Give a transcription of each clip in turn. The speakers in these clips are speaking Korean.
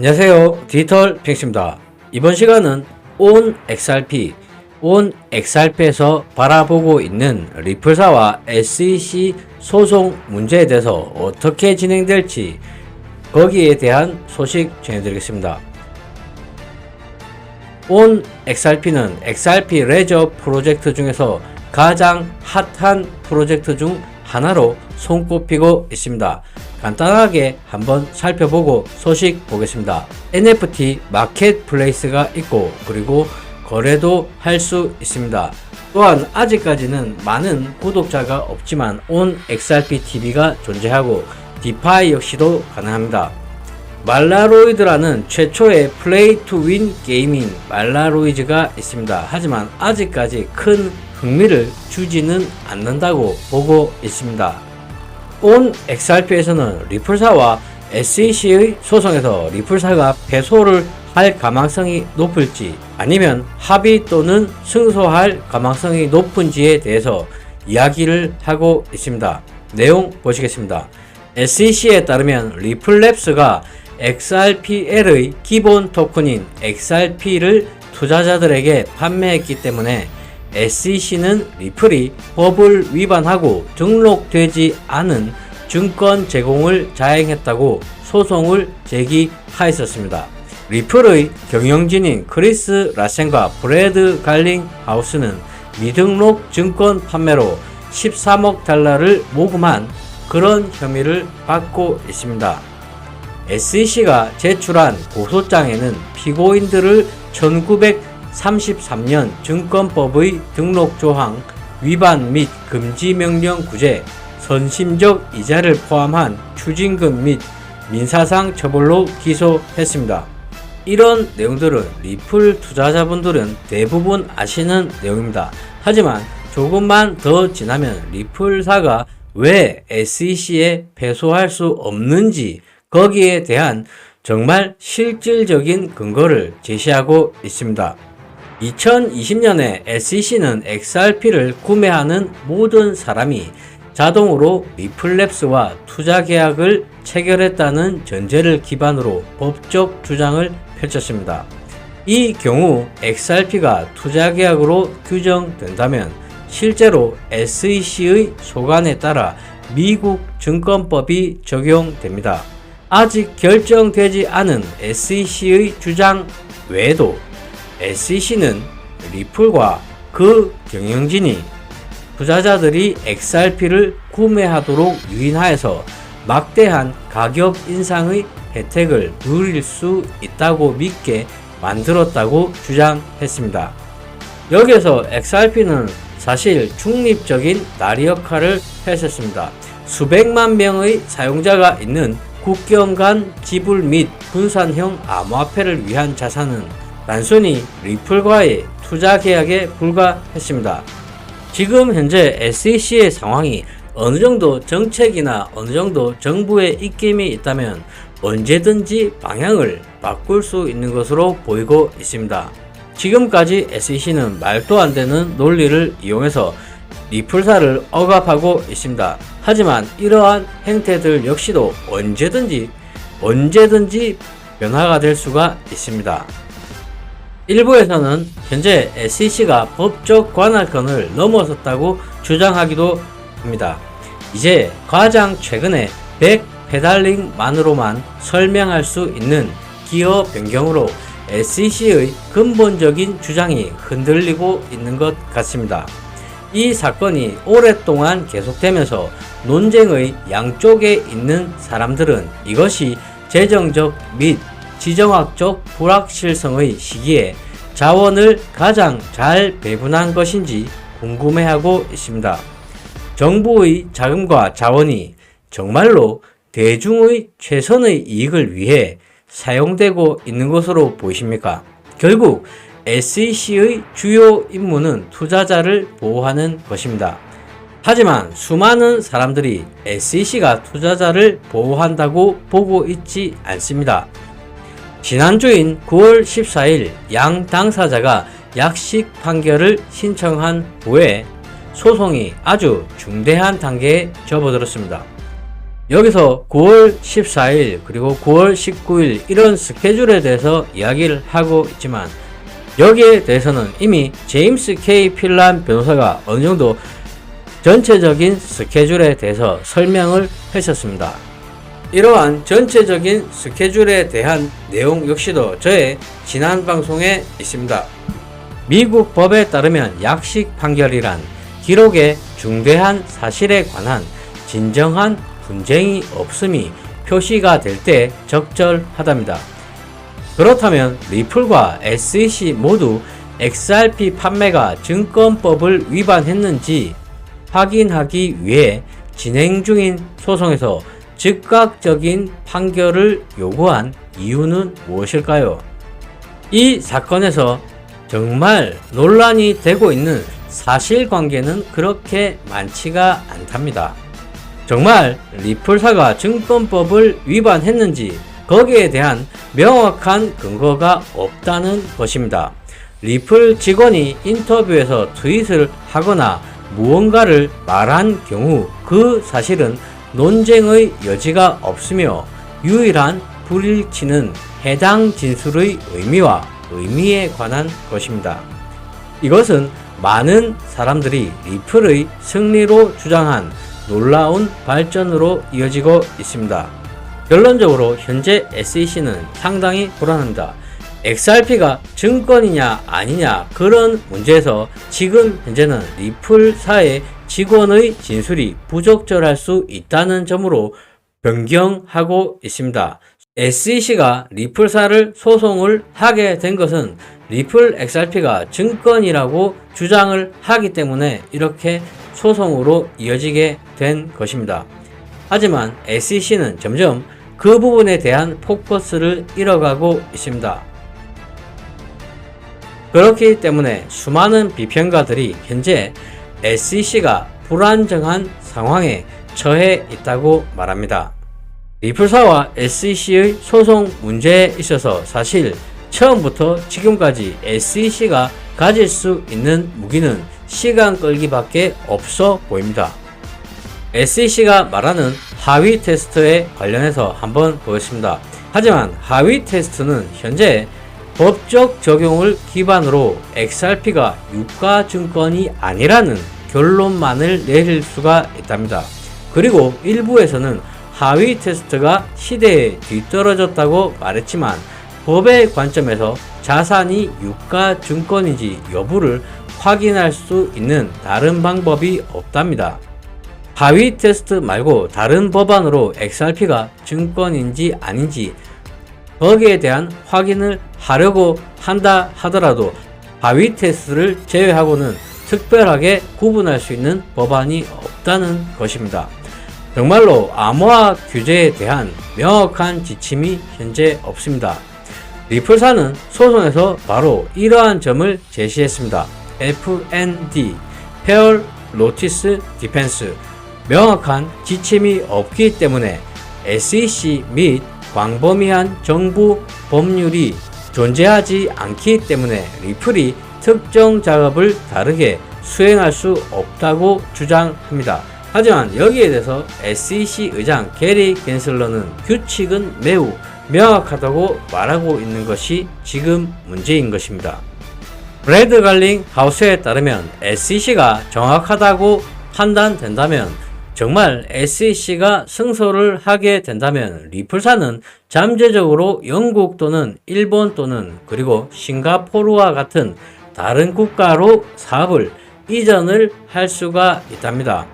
안녕하세요. 디지털 핑스입니다. 이번 시간은 온 XRP에서 바라보고 있는 리플사와 SEC 소송 문제에 대해서 어떻게 진행될지 거기에 대한 소식 전해드리겠습니다. 온 XRP는 XRP 레저 프로젝트 중에서 가장 핫한 프로젝트 중 하나로 손꼽히고 있습니다. 간단하게 한번 살펴보고 소식 보겠습니다. NFT 마켓플레이스가 있고 그리고 거래도 할 수 있습니다. 또한 아직까지는 많은 구독자가 없지만 온 XRP TV가 존재하고 디파이 역시도 가능합니다. 말라로이드라는 최초의 플레이 투 윈 게임인 말라로이즈가 있습니다. 하지만 아직까지 큰 흥미를 주지는 않는다고 보고 있습니다. 온 XRP에서는 리플사와 SEC의 소송에서 리플사가 패소를 할 가망성이 높을지 아니면 합의 또는 승소할 가망성이 높은지에 대해서 이야기를 하고 있습니다. 내용 보시겠습니다. SEC에 따르면 리플랩스가 XRPL의 기본 토큰인 XRP를 투자자들에게 판매했기 때문에 SEC는 리플이 법을 위반하고 등록되지 않은 증권 제공을 자행했다고 소송을 제기하였었습니다. 리플의 경영진인 크리스 라센과 브래드 갈링 하우스는 미등록 증권 판매로 13억 달러를 모금한 그런 혐의를 받고 있습니다. SEC가 제출한 고소장에는 피고인들을 1933년 증권법의 등록 조항 위반 및 금지 명령 구제, 선심적 이자를 포함한 추징금 및 민사상 처벌로 기소했습니다. 이런 내용들은 리플 투자자분들은 대부분 아시는 내용입니다. 하지만 조금만 더 지나면 리플사가 왜 SEC에 패소할 수 없는지 거기에 대한 정말 실질적인 근거를 제시하고 있습니다. 2020년에 SEC는 XRP를 구매하는 모든 사람이 자동으로 리플랩스와 투자 계약을 체결했다는 전제를 기반으로 법적 주장을 펼쳤습니다. 이 경우 XRP가 투자 계약으로 규정된다면 실제로 SEC의 소관에 따라 미국 증권법이 적용됩니다. 아직 결정되지 않은 SEC의 주장 외에도 SEC는 리플과 그 경영진이 투자자들이 XRP를 구매하도록 유인하여서 막대한 가격 인상의 혜택을 누릴 수 있다고 믿게 만들었다고 주장했습니다. 여기에서 XRP는 사실 중립적인 다리 역할을 했었습니다. 수백만 명의 사용자가 있는 국경 간 지불 및 분산형 암호화폐를 위한 자산은 단순히 리플과의 투자 계약에 불과했습니다. 지금 현재 SEC의 상황이 어느 정도 정책이나 어느 정도 정부의 입김이 있다면 언제든지 방향을 바꿀 수 있는 것으로 보이고 있습니다. 지금까지 SEC는 말도 안 되는 논리를 이용해서 리플사를 억압하고 있습니다. 하지만 이러한 행태들 역시도 언제든지 변화가 될 수가 있습니다. 일부에서는 현재 SEC가 법적 관할권을 넘어섰다고 주장하기도 합니다. 이제 가장 최근에 백페달링만으로만 설명할 수 있는 기어 변경으로 SEC의 근본적인 주장이 흔들리고 있는 것 같습니다. 이 사건이 오랫동안 계속되면서 논쟁의 양쪽에 있는 사람들은 이것이 재정적 및 지정학적 불확실성의 시기에 자원을 가장 잘 배분한 것인지 궁금해하고 있습니다. 정부의 자금과 자원이 정말로 대중의 최선의 이익을 위해 사용되고 있는 것으로 보이십니까? 결국 SEC의 주요 임무는 투자자를 보호하는 것입니다. 하지만 수많은 사람들이 SEC가 투자자를 보호한다고 보고 있지 않습니다. 지난주인 9월 14일 양 당사자가 약식 판결을 신청한 후에 소송이 아주 중대한 단계에 접어들었습니다. 여기서 9월 14일 그리고 9월 19일 이런 스케줄에 대해서 이야기를 하고 있지만 여기에 대해서는 이미 제임스 K 필란 변호사가 어느 정도 전체적인 스케줄에 대해서 설명을 했었습니다. 이러한 전체적인 스케줄에 대한 내용 역시도 저의 지난 방송에 있습니다. 미국 법에 따르면 약식 판결이란 기록에 중대한 사실에 관한 진정한 분쟁이 없음이 표시가 될 때 적절하답니다. 그렇다면 리플과 SEC 모두 XRP 판매가 증권법을 위반했는지 확인하기 위해 진행 중인 소송에서 즉각적인 판결을 요구한 이유는 무엇일까요? 이 사건에서 정말 논란이 되고 있는 사실관계는 그렇게 많지가 않답니다. 정말 리플사가 증권법을 위반했는지 거기에 대한 명확한 근거가 없다는 것입니다. 리플 직원이 인터뷰에서 트윗을 하거나 무언가를 말한 경우 그 사실은 논쟁의 여지가 없으며 유일한 불일치는 해당 진술의 의미와 의미에 관한 것입니다. 이것은 많은 사람들이 리플의 승리로 주장한 놀라운 발전으로 이어지고 있습니다. 결론적으로 현재 SEC는 상당히 불안합니다. XRP가 증권이냐 아니냐 그런 문제에서 지금 현재는 리플사의 직원의 진술이 부적절할 수 있다는 점으로 변경하고 있습니다. SEC가 리플사를 소송을 하게 된 것은 리플 XRP가 증권이라고 주장을 하기 때문에 이렇게 소송으로 이어지게 된 것입니다. 하지만 SEC는 점점 그 부분에 대한 포커스를 잃어가고 있습니다. 그렇기 때문에 수많은 비평가들이 현재 SEC가 불안정한 상황에 처해 있다고 말합니다. 리플사와 SEC의 소송 문제에 있어서 사실 처음부터 지금까지 SEC가 가질 수 있는 무기는 시간 끌기밖에 없어 보입니다. SEC가 말하는 하위 테스트에 관련해서 한번 보겠습니다. 하지만 하위 테스트는 현재 법적 적용을 기반으로 XRP가 유가증권이 아니라는 결론만을 내릴 수가 있답니다. 그리고 일부에서는 하위 테스트가 시대에 뒤떨어졌다고 말했지만 법의 관점에서 자산이 유가증권인지 여부를 확인할 수 있는 다른 방법이 없답니다. 하위 테스트 말고 다른 법안으로 XRP가 증권인지 아닌지 거기에 대한 확인을 하려고 한다 하더라도 하위 테스트를 제외하고는 특별하게 구분할 수 있는 법안이 없다는 것입니다. 정말로 암호화 규제에 대한 명확한 지침이 현재 없습니다. 리플사는 소송에서 바로 이러한 점을 제시했습니다. FND, Fair Notice Defense, 명확한 지침이 없기 때문에 SEC 및 광범위한 정부 법률이 존재하지 않기 때문에 리플이 특정 작업을 다르게 수행할 수 없다고 주장합니다. 하지만 여기에 대해서 SEC 의장 게리 겐슬러는 규칙은 매우 명확하다고 말하고 있는 것이 지금 문제인 것입니다. 브래드 갈링 하우스에 따르면 SEC가 정확하다고 판단된다면 정말 SEC가 승소를 하게 된다면 리플사는 잠재적으로 영국 또는 일본 또는 그리고 싱가포르와 같은 다른 국가로 사업을 이전을 할 수가 있답니다.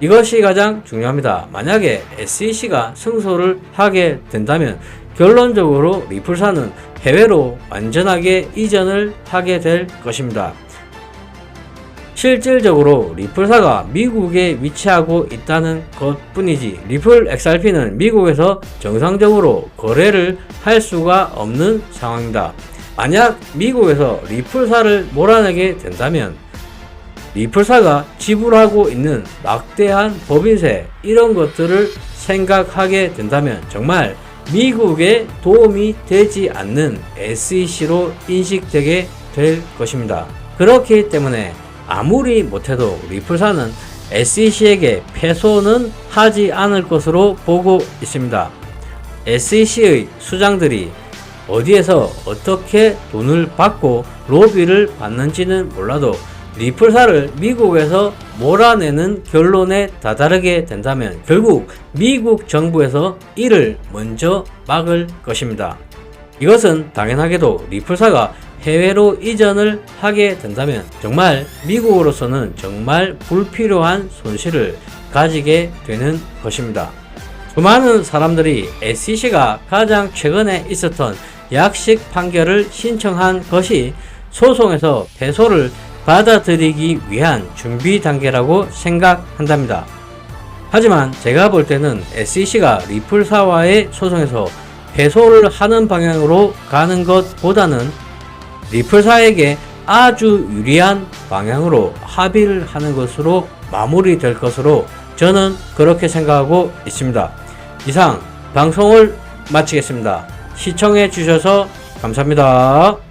이것이 가장 중요합니다. 만약에 SEC가 승소를 하게 된다면 결론적으로 리플사는 해외로 완전하게 이전을 하게 될 것입니다. 실질적으로 리플사가 미국에 위치하고 있다는 것 뿐이지 리플 XRP는 미국에서 정상적으로 거래를 할 수가 없는 상황입니다. 만약 미국에서 리플사를 몰아내게 된다면 리플사가 지불하고 있는 막대한 법인세 이런 것들을 생각하게 된다면 정말 미국에 도움이 되지 않는 SEC로 인식되게 될 것입니다. 그렇기 때문에 아무리 못해도 리플사는 SEC에게 패소는 하지 않을 것으로 보고 있습니다. SEC의 수장들이 어디에서 어떻게 돈을 받고 로비를 받는지는 몰라도 리플사를 미국에서 몰아내는 결론에 다다르게 된다면 결국 미국 정부에서 이를 먼저 막을 것입니다. 이것은 당연하게도 리플사가 해외로 이전을 하게 된다면 정말 미국으로서는 정말 불필요한 손실을 가지게 되는 것입니다. 수많은 사람들이 SEC가 가장 최근에 있었던 약식 판결을 신청한 것이 소송에서 패소를 받아들이기 위한 준비 단계라고 생각한답니다. 하지만 제가 볼 때는 SEC가 리플사와의 소송에서 패소를 하는 방향으로 가는 것보다는 리플사에게 아주 유리한 방향으로 합의를 하는 것으로 마무리될 것으로 저는 그렇게 생각하고 있습니다. 이상 방송을 마치겠습니다. 시청해 주셔서 감사합니다.